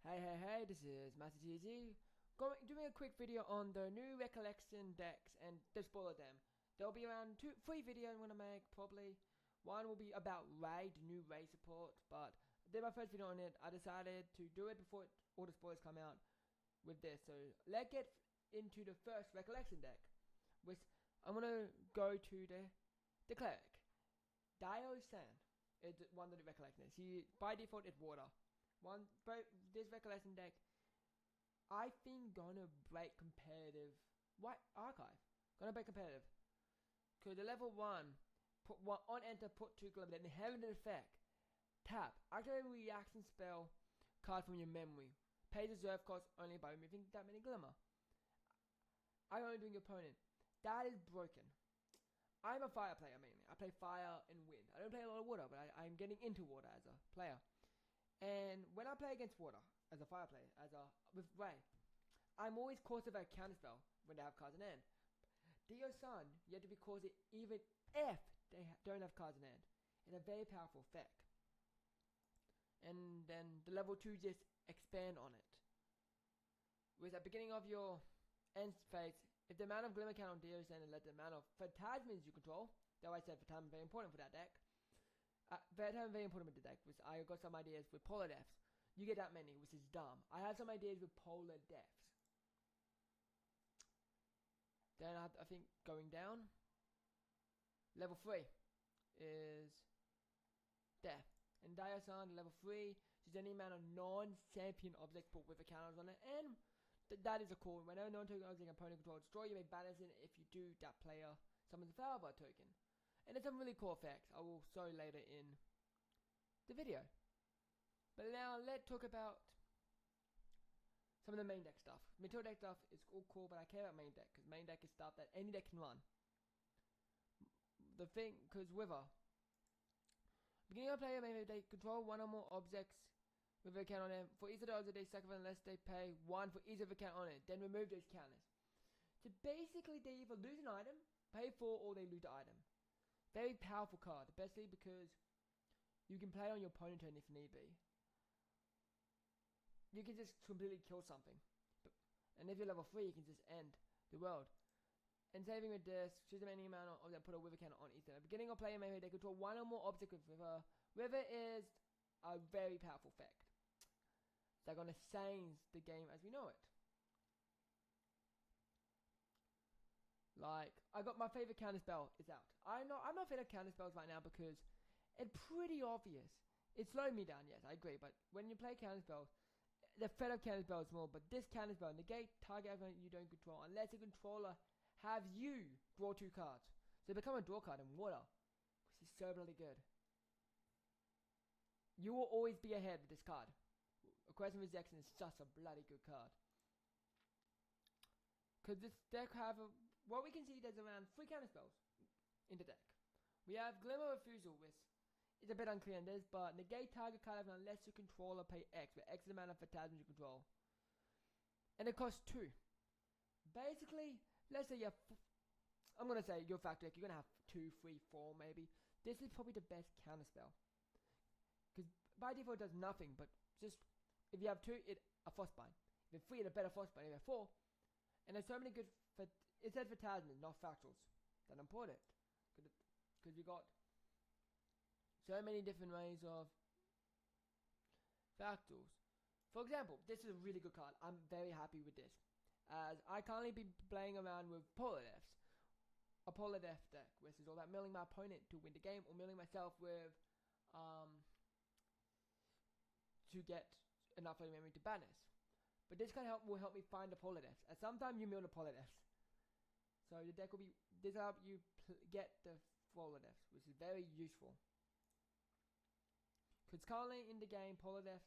Hey, this is Master TZ, doing a quick video on the new Recollection decks and the spoiler them. There'll be around 3 videos I'm going to make, probably. One will be about Ray, the new Ray support, but I did my first video on it. I decided to do it before all the spoilers come out with this. So let's get into the first Recollection deck, which I'm going to go to the Cleric. Dio-san is one of the Recollections. By default, it's water. This Recollection deck, I think gonna break competitive. What archive? Gonna break competitive. Cause the level 1, put 1 on enter, put 2 glimmer, then inherent effect. Tap, activate a reaction spell card from your memory. Pay reserve cost only by removing that many glimmer. I'm only doing your opponent. That is broken. I'm a fire player mainly. I play fire and wind. I don't play a lot of water, but I'm getting into water as a player. And when I play against water, as a fire player, with Ray, I'm always caused by a counterspell when they have cards in hand. Dio-san, you have to be caused even if they don't have cards in hand. It's a very powerful effect. And then the level 2 just expand on it. With at the beginning of your end phase, if the amount of glimmer count on Dio-san and let the amount of phantasms you control, that's why I said phantasm is very important for that deck. Very important with the deck, which I got some ideas with polar deaths. You get that many, which is dumb. I have some ideas with polar deaths. Then I think going down, level 3 is death. And Dio-san, level 3, is any amount of non-champion objects put with counters on it, and that is a cool. Whenever non-token object opponent control destroy, you may balance it. If you do, that player summons a Flower token. And there's some really cool effects I will show later in the video. But now let's talk about some of the main deck stuff. Middle deck stuff is all cool, but I care about main deck, because main deck is stuff that any deck can run. The thing, because Wither. Beginning of player may they control 1 or more objects with a count on them. For each of the objects they sacrifice unless they pay 1 for each of the count on it. Then remove those counters. So basically they either lose an item, pay 4, or they lose the item. Very powerful card, especially because you can play on your opponent turn if need be. You can just completely kill something. And if you're level 3, you can just end the world. And saving with this, choose any amount of them, put a Wither counter on each. At the beginning of player maybe they control 1 or more objects with Wither. Wither is a very powerful effect. They're gonna change the game as we know it. Like, I got my favorite counter spell is out. I'm not a fan of counter spells right now because it's pretty obvious. It slowed me down, yes, I agree. But when you play counter spells, the threat of counter spells is small. But this counter spell negate target opponent you don't control unless the controller have you draw 2 cards. So become a draw card in water, which is so bloody good. You will always be ahead with this card. Aggressive Rejection is just a bloody good card. Because this deck what we can see, there's around 3 counter spells in the deck. We have Glimmer Refusal, which is a bit unclear in this, but negate target card unless you control or pay X, where X is the amount of phantasms you control. And it costs 2. Basically, let's say you have, I'm going to say your factor deck, you're going to have 2, 3, 4 maybe. This is probably the best counter spell. Because by default it does nothing, but just, if you have 2, a Frostbind. If you have 3, it's a better Frostbind. If you have 4, and there's so many good, it says phantasms, not fractals, that are important. Because you got so many different ways of fractals. For example, this is a really good card. I'm very happy with this, as I currently be playing around with polar deaths. A polar death deck, which is all about milling my opponent to win the game, or milling myself with to get enough of the memory to banish. But this kind of will help me find the polar deaths. And sometimes you mill the polar deaths. So the deck will be, this will help you get the polar deaths, which is very useful. Because currently in the game, polar deaths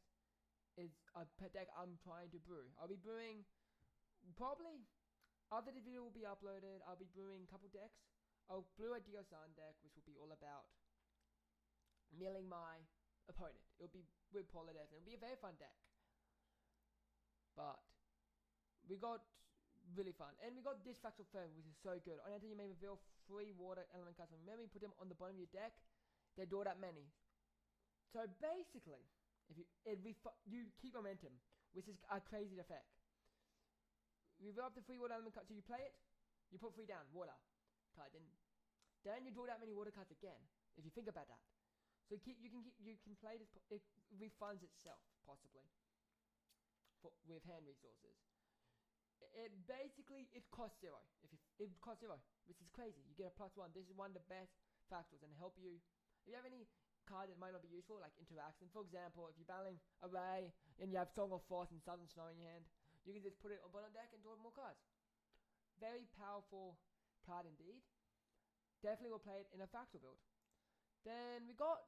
is a deck I'm trying to brew. I'll be brewing, probably, after the video will be uploaded, I'll be brewing a couple decks. I'll brew a Dio-san deck, which will be all about milling my opponent. It'll be with polar deaths, and it'll be a very fun deck. But we got really fun, and we got this Fractal Firm, which is so good. On enter, you may reveal 3 water element cards from memory, put them on the bottom of your deck. They draw that many. So basically, If you keep momentum, which is a crazy effect. Revolve the 3 water element card. So you play it, you put 3 down, water card. Then you draw that many water cards again. If you think about that, so you can play this. It refunds itself possibly with hand resources. It basically costs 0. It costs 0, which is crazy. You get a +1. This is one of the best factors and help you. If you have any card that might not be useful, like interaction, for example, if you're battling a Ray and you have Song of Frost and Southern Snow in your hand, you can just put it on bottom deck and draw more cards. Very powerful card indeed. Definitely will play it in a Factor build. Then we got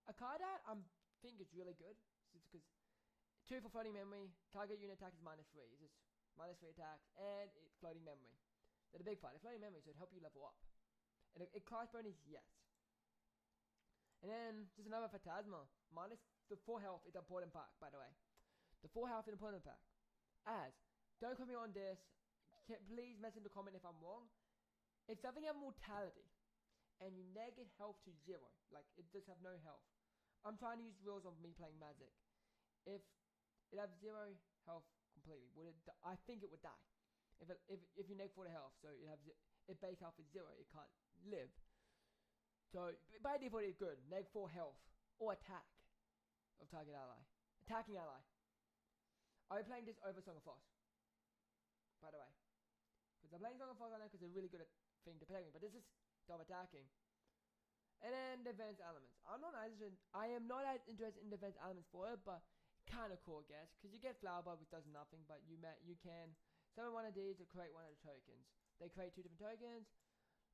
a card that I think is really good. It's because 2 for floating memory. Target unit attack is -3. It's just -3 attacks and it's floating memory. They're the big fight. It's floating memory, so it help you level up. And it class bonus, yes. And then just another Phantasma. Minus the 4 health is the important part, by the way. The 4 health is the important part. As, don't comment on this. Please message in the comment if I'm wrong. If something has mortality and you negate health to 0, like it does have no health. I'm trying to use rules of me playing Magic. If it has 0 health completely, I think it would die. If you negate 4 health, so if base health is 0, it can't live. So by default it's good. Neg 4 health or attack of target ally. Attacking ally. I'll be playing this over Song of Frost, by the way. Because I'm playing Song of Frost right now because it's a really good thing to play with. But this is double attacking. And then defense elements. I am not as interested in defense elements for it, but kind of cool, I guess. Because you get Flower Bud, which does nothing, but you can summon one of these to create one of the tokens. They create 2 different tokens.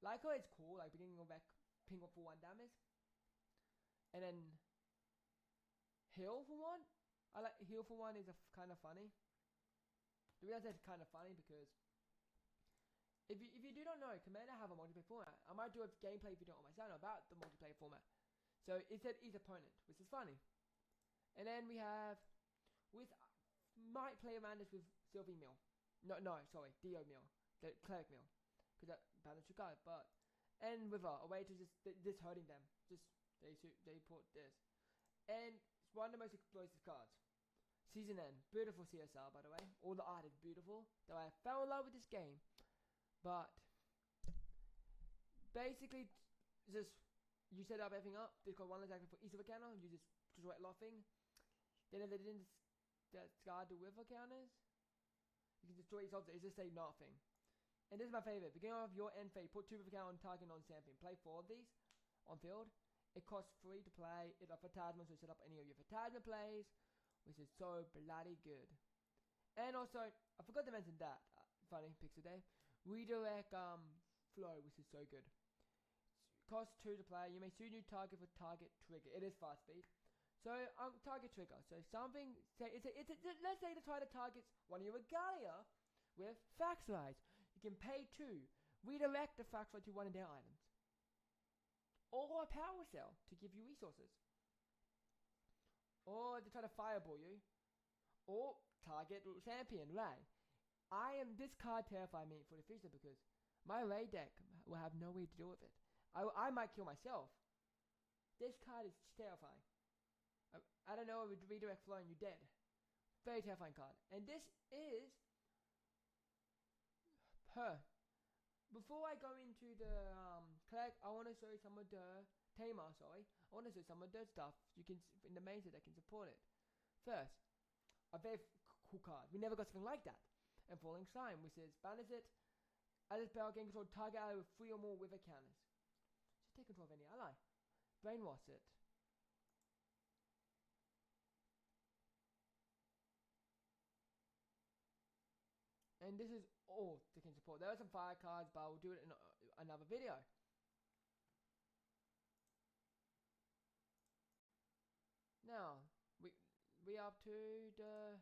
Like how it's cool, like beginning of ping up for 1 damage. And then heal for 1. I like heal for 1 is kind of funny. The reason it's kind of funny because if you do not know, Commander have a multiplayer format. I might do a gameplay video on my channel about the multiplayer format. So it said each opponent, which is funny. And then we have might play around this with Sylvie Mill. No, sorry, Dio Mill, the Cleric Mill, because that balance your card. But and with a way to just hurting them. Just they put this, and it's one of the most explosive cards. Season End, beautiful CSR by the way. All the art is beautiful. Though I fell in love with this game, but basically just you set up everything up. They've got 1 attack for each of the counter. You just destroy it laughing. Then if they didn't discard the wither counters, you can destroy each object. It's just say nothing. And this is my favorite. Beginning of your end phase, put 2 wither counter on target non-champion. Play 4 of these on field. It costs 3 to play. It's a Phantasma, so set up any of your Phantasma plays, which is so bloody good. And also, I forgot to mention that. Funny, Pixel Day. Redirect flow, which is so good. Costs 2 to play. You may choose new target for target trigger. It is fast speed. So target trigger. So something. Let's say the targets one of your regalia with fax rides. You can pay 2. Redirect the fax ride to one of their items. Or a power cell to give you resources. Or to try to fireball you. Or target champion, right? This card terrifies me for the future because my Ray deck will have no way to deal with it. I might kill myself. This card is terrifying. I don't know, with redirect flow and you're dead. Very terrifying card. And this is her. Before I go into the collect, I want to show you some of the Tamer, sorry. I want to show you some of the stuff you can in the main set that can support it. First, a very cool card. We never got something like that. And Falling Slime, which is balance it. As a spell, gain control target ally with 3 or more wither counters. Just take control of any ally. Brainwash it. And this is all they can support. There are some fire cards, but I will do it in another video. Now, we up to the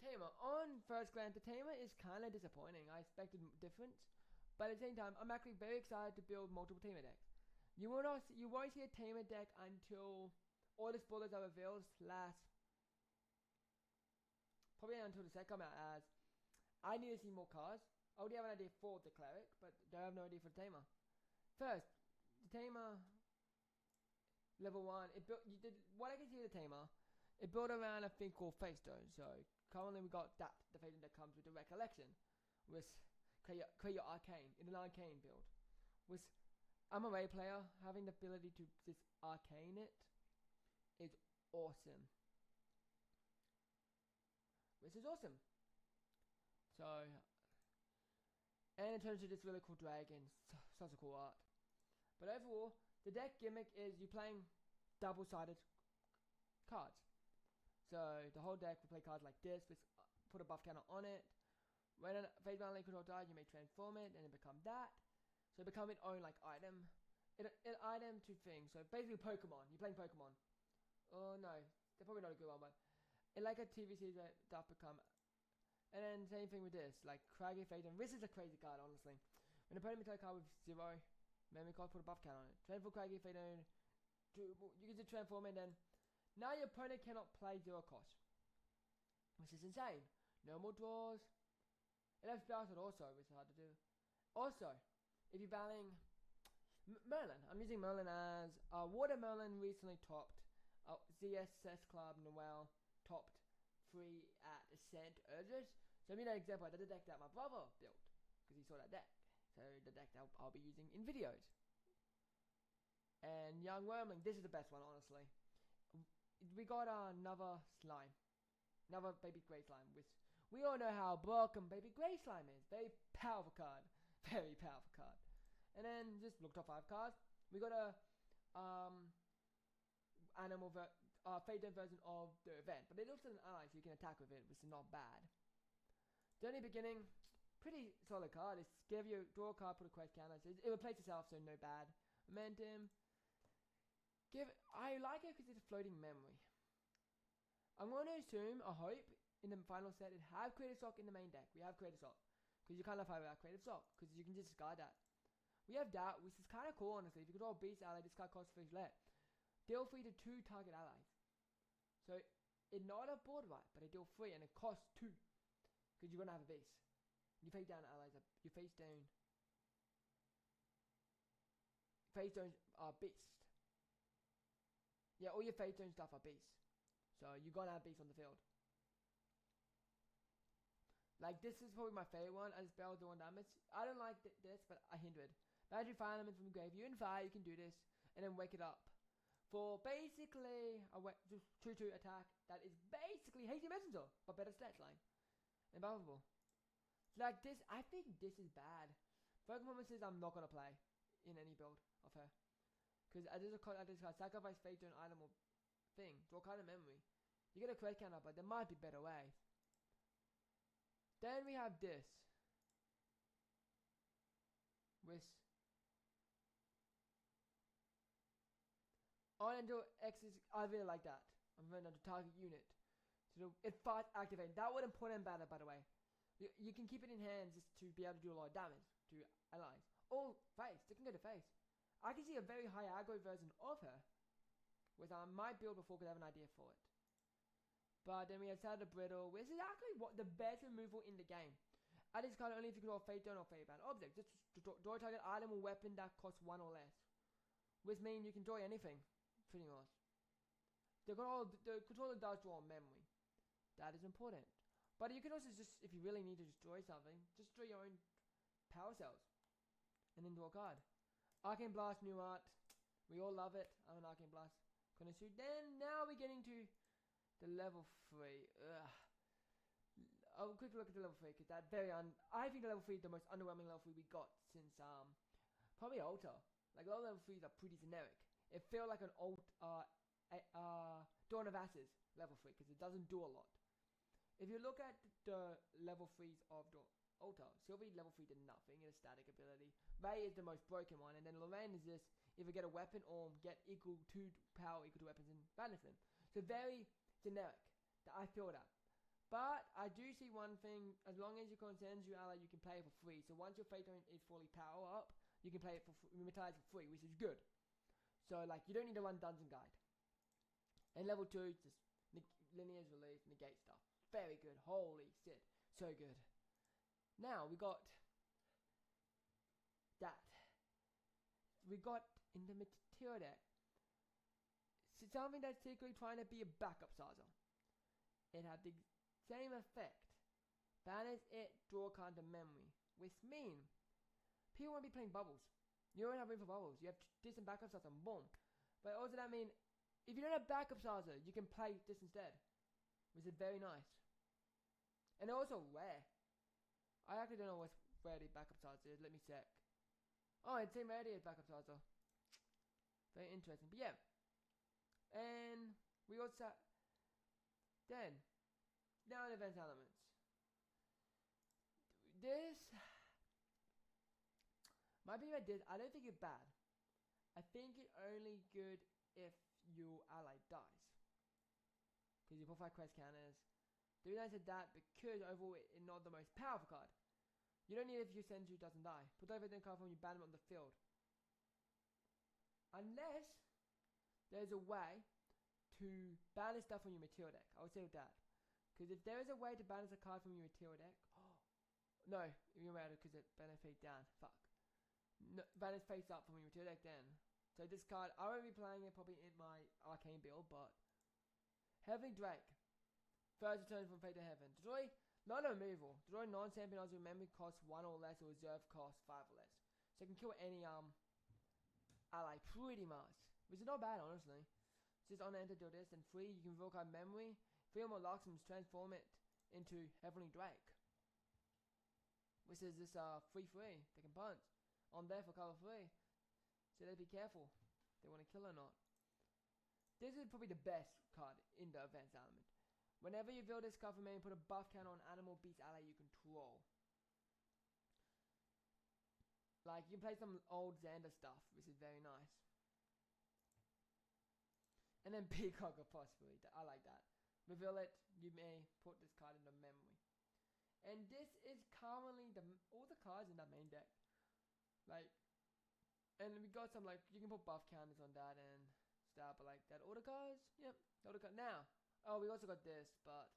Tamer. On first glance, the Tamer is kind of disappointing. I expected difference, but at the same time, I'm actually very excited to build multiple Tamer decks. You won't see a Tamer deck until all the spoilers are revealed. Probably until the set come out. As I need to see more cards. I already have an idea for the Cleric, but I have no idea for the Tamer. First, the Tamer level 1, it built. You did what I can see the tamer. It built around a thing called Face Stone. So currently we got that the Face Stone that comes with the Recollection, with create your arcane in an arcane build. With I'm a Ray player, having the ability to just arcane it is awesome. Which is awesome. So, and it turns into this really cool dragon, such a cool art. But overall, the deck gimmick is you playing double-sided cards. So the whole deck will play cards like this, with put a buff counter on it. When a phase bound lane control dies, you may transform it and it become that. So it become its own like item. It item to things. So basically Pokemon. You're playing Pokemon. Oh no, they're probably not a good one, but it like a TV series that become. And then same thing with this, like Craggy Fade. And this is a crazy card, honestly. When an opponent plays a card with 0 memory card, put a buff counter on it. Transform Craggy Fade. You can just transform it, and then now your opponent cannot play 0 cost, which is insane. No more draws. It has spells also, which is hard to do. Also, if you're battling Merlin, I'm using Merlin as Watermelon recently topped ZSS Club Noel topped 3 at Ascent Urges. So I mean an example, I did a deck that my brother built because he saw that deck. So the deck that I'll be using in videos. And Young Wormling, this is the best one, honestly. We got another slime, another baby grey slime, which we all know how broken baby grey slime is. Very powerful card, very powerful card. And then just look top 5 cards. We got a fade version of the event, but it looks like an ally, so you can attack with it, which is not bad. Journey Beginning, pretty solid card. It's give you draw a card, put a quest counter. So it replaces itself, so no bad. Momentum. I like it because it's a floating memory. I'm going to assume, I hope, in the final set it have Creative Sock in the main deck. We have Creative Sock because you can't have without Creative Sock because you can just discard that. We have that, which is kind of cool, honestly. If you could all beast ally, this card costs 3 left. Deal 3 to 2 target allies. So it not a board right, but it deal 3 and it costs 2 because you're gonna have a base. You face down allies. You face down. Face down beast. Yeah, all your face down stuff are beasts. So you're gonna have beasts on the field. Like this is probably my favorite one. As spell doing damage. I don't like this, but I hinder it. Magic fire element from the grave. You and fire, you can do this, and then wake it up. For basically a 2/2 attack that is basically Hasty Messenger, but better stats line. Unbelievable. Like this, I think this is bad. Focus performances I'm not gonna play in any build of her. Because I just card sacrifice fate to an item or thing. Draw card of memory. You get a quest counter, but there might be better way. Then we have this. With on until X is I really like that. I'm running on the target unit. So it fast activate. That wouldn't put in better, by the way. You can keep it in hand just to be able to do a lot of damage to allies. Or face. They can go to face. I can see a very high aggro version of her, which I might build before because I have an idea for it. But then we have Shadow Brittle, which is actually what the best removal in the game. Add this card only if you can draw Fate Stone or Fate Bound object. Just draw a target item or weapon that costs 1 or less. Which means you can draw anything, pretty much. The controller does draw memory. That is important. But you can also just, if you really need to destroy something, just draw your own power cells. And then draw a card. Arcane Blast, new art. We all love it. I'm an Arcane Blast connoisseur. Then, now we're getting to the level 3. I'll quickly look at the level 3 because that I think the level 3 is the most underwhelming level 3 we got since probably Altar. Like all level 3s are pretty generic. It felt like an old Dawn of Ashes level 3 because it doesn't do a lot. If you look at the level 3s of Altar, Sylvie level 3 did nothing in a static ability. Ray is the most broken one, and then Lorraine is this: either get a weapon or get equal to power equal to weapons and banish them. So very generic. I feel that. But I do see one thing: as long as you consensus your ally, you can play it for free. So once your Fate Stone is fully power up, you can play it for Rheumatized for free, which is good. So like you don't need to run Dungeon Guide. And level 2, just Linear's Relief, negate stuff. Very good. Holy shit, so good. Now we got that. We got in the material deck something that's secretly trying to be a backup Saza. It had the same effect. Banish it, draw a card to memory. Which mean people won't be playing bubbles. You don't have room for bubbles. You have distant backup Saza and boom. But also that means if you don't have backup Saza, you can play this instead. Which is very nice. And also rare. I actually don't know what's rare the backup Saza is. Let me check. Oh, it's same rarity as backup Saza. Very interesting. But yeah. And we also then now in event elements. This might be like this. I don't think it's bad. I think it's only good if your ally dies. Because you put 5 quest counters. The reason I said that because overall it's not the most powerful card. You don't need it if your Senju doesn't die. Put over the card from you ban them on the field. Unless there's a way to balance stuff from your material deck. I would say with that. Because if there is a way to balance a card from your material deck, no, you matter because it balance face down. Fuck. No, balance face up from your material deck then. So this card, I won't be playing it probably in my arcane build, but Heavenly Drake. First return from Fate to Heaven. Destroy not a removal. Destroy non-champion odds with memory cost 1 or less or reserve cost 5 or less. So you can kill any ally pretty much. Which is not bad honestly. Just on enter do this and 3 you can revoke our memory. 3 or more locksums transform it into Heavenly Drake. Which is this 3/3 they can punch on there for cover 3. So they be careful. They want to kill or not. This is probably the best card in the events element. Whenever you build this card for me, put a buff counter on animal beast ally you control. Like you can play some old Xander stuff, which is very nice. And then Peacock possibly. I like that. Reveal it, you may put this card in the memory. And this is currently all the cards in that main deck. Like, and we got some like, you can put buff counters on that and stuff, but like that order cards, yep, order card. Now, oh, we also got this, but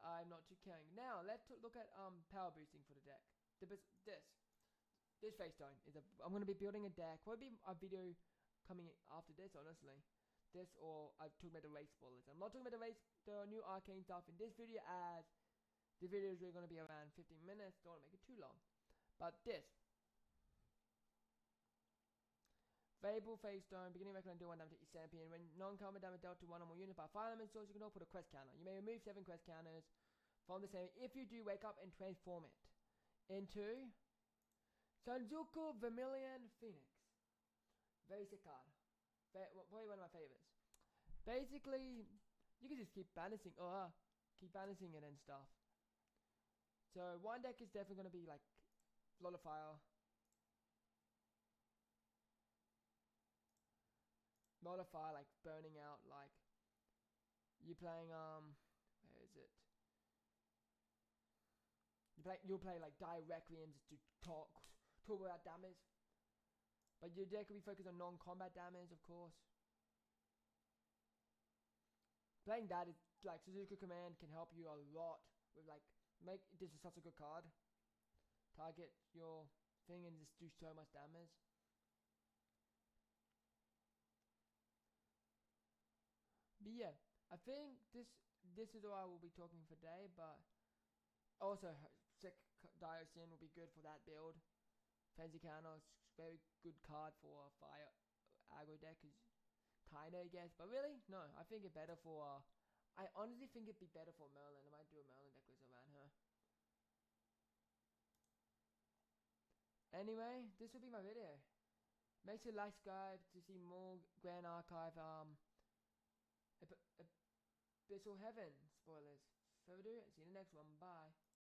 I'm not too caring. Now, let's look at power boosting for the deck. This face stone is I'm gonna be building a deck. Will be a video coming after this, honestly. This or I'm talking about the race spoilers. I'm not talking about the new arcane stuff in this video as the video is really going to be around 15 minutes. Don't want to make it too long. But this. Variable phase stone. Beginning record and do 1 damage to each champion. When non-combat damage dealt to 1 or more units by fire element source, you can all put a quest counter. You may remove 7 quest counters from the same if you do wake up and transform it into Sanjuku Vermilion Phoenix. Very sick card. Probably one of my favorites. Basically, you can just keep balancing it and stuff. So one deck is definitely going to be like a lot of fire. Lot of fire, like burning out, like you playing where is it? You'll play like Dire Requiems to talk about damage. But your deck will be focused on non-combat damage, of course. Playing that is like Suzuki Command can help you a lot with like this is such a good card. Target your thing and just do so much damage. But yeah, I think this is all I will be talking for today. But also, sick Diocene will be good for that build. Fancy counter, very good card for a fire aggro deck. Kinda, I guess, but really, no. I think it's better for. I honestly think it'd be better for Merlin. I might do a Merlin deck list around her. Anyway, this will be my video. Make sure to like, subscribe to see more Grand Archive Abyssal Heaven spoilers. Further ado, see you in the next one. Bye.